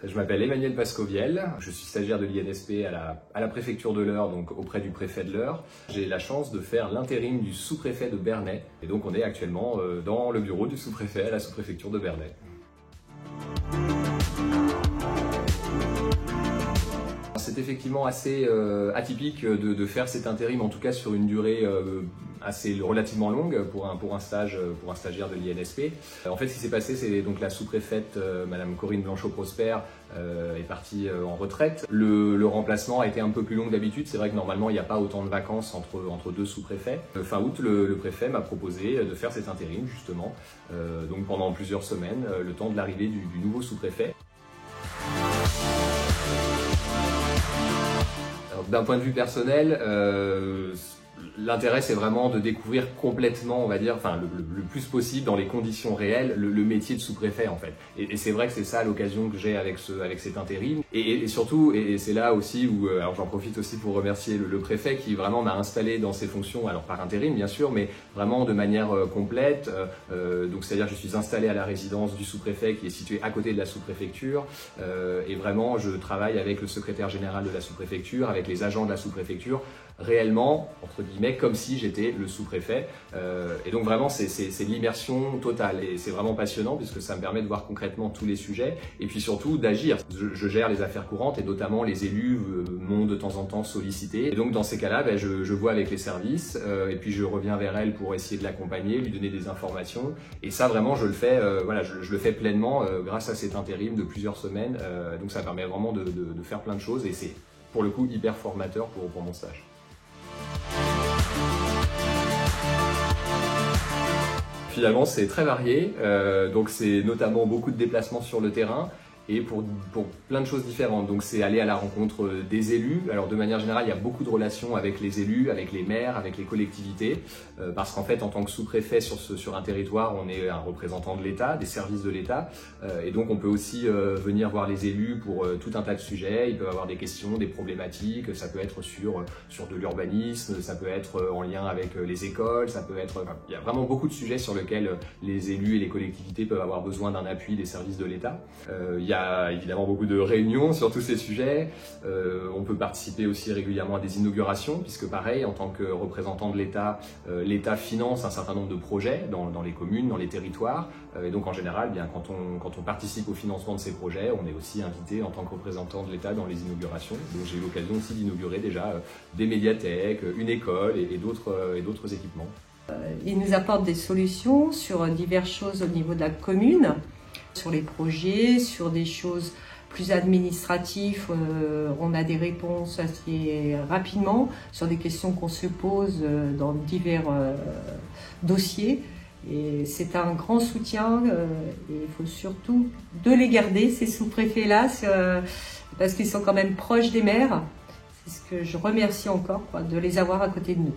Je m'appelle Emmanuel Pascoviel, je suis stagiaire de l'INSP à la préfecture de l'Eure, donc auprès du préfet de l'Eure. J'ai la chance de faire l'intérim du sous-préfet de Bernay. Et donc on est actuellement dans le bureau du sous-préfet à la sous-préfecture de Bernay. C'est effectivement assez atypique de faire cet intérim, en tout cas sur une durée assez relativement longue pour un stagiaire de l'INSP. En fait, ce qui s'est passé, c'est donc la sous-préfète, Madame Corinne Blanchot-Prosper, est partie en retraite. Le remplacement a été un peu plus long que d'habitude. C'est vrai que normalement, il n'y a pas autant de vacances entre deux sous-préfets. Fin août, le préfet m'a proposé de faire cet intérim, justement, donc pendant plusieurs semaines, le temps de l'arrivée du nouveau sous-préfet. D'un point de vue personnel, l'intérêt c'est vraiment de découvrir complètement, on va dire, enfin le plus possible dans les conditions réelles, le métier de sous-préfet en fait. Et c'est vrai que c'est ça l'occasion que j'ai avec cet intérim. Et surtout, et c'est là aussi où, alors j'en profite aussi pour remercier le préfet qui vraiment m'a installé dans ses fonctions, alors par intérim bien sûr, mais vraiment de manière complète. Donc c'est-à-dire je suis installé à la résidence du sous-préfet qui est située à côté de la sous-préfecture. Et vraiment je travaille avec le secrétaire général de la sous-préfecture, avec les agents de la sous-préfecture, réellement, entre guillemets, comme si j'étais le sous-préfet. Et donc vraiment, c'est l'immersion totale. Et c'est vraiment passionnant puisque ça me permet de voir concrètement tous les sujets et puis surtout d'agir. Je gère les affaires courantes et notamment les élus m'ont de temps en temps sollicité. Et donc dans ces cas-là, je vois avec les services et puis je reviens vers elle pour essayer de l'accompagner, lui donner des informations. Et ça vraiment, je le fais, voilà, je le fais pleinement grâce à cet intérim de plusieurs semaines. Donc ça permet vraiment de faire plein de choses et c'est pour le coup hyper formateur pour mon stage. Finalement, c'est très varié, donc c'est notamment beaucoup de déplacements sur le terrain et pour plein de choses différentes. Donc c'est aller à la rencontre des élus. Alors de manière générale, il y a beaucoup de relations avec les élus, avec les maires, avec les collectivités, parce qu'en fait, en tant que sous-préfet sur un territoire, on est un représentant de l'État, des services de l'État, et donc on peut aussi venir voir les élus pour tout un tas de sujets. Ils peuvent avoir des questions, des problématiques, ça peut être sur de l'urbanisme, ça peut être en lien avec les écoles, ça peut être... Enfin, il y a vraiment beaucoup de sujets sur lesquels les élus et les collectivités peuvent avoir besoin d'un appui des services de l'État. Il y a évidemment beaucoup de réunions sur tous ces sujets. On peut participer aussi régulièrement à des inaugurations, puisque pareil, en tant que représentant de l'État, l'État finance un certain nombre de projets dans les communes, dans les territoires. Et donc en général, bien, quand on participe au financement de ces projets, on est aussi invité en tant que représentant de l'État dans les inaugurations. Donc j'ai eu l'occasion aussi d'inaugurer déjà des médiathèques, une école et d'autres équipements. Il nous apporte des solutions sur diverses choses au niveau de la commune, sur les projets, sur des choses plus administratives, on a des réponses assez rapidement sur des questions qu'on se pose dans divers dossiers. Et c'est un grand soutien et il faut surtout de les garder, ces sous-préfets-là, parce qu'ils sont quand même proches des maires. C'est ce que je remercie encore, de les avoir à côté de nous.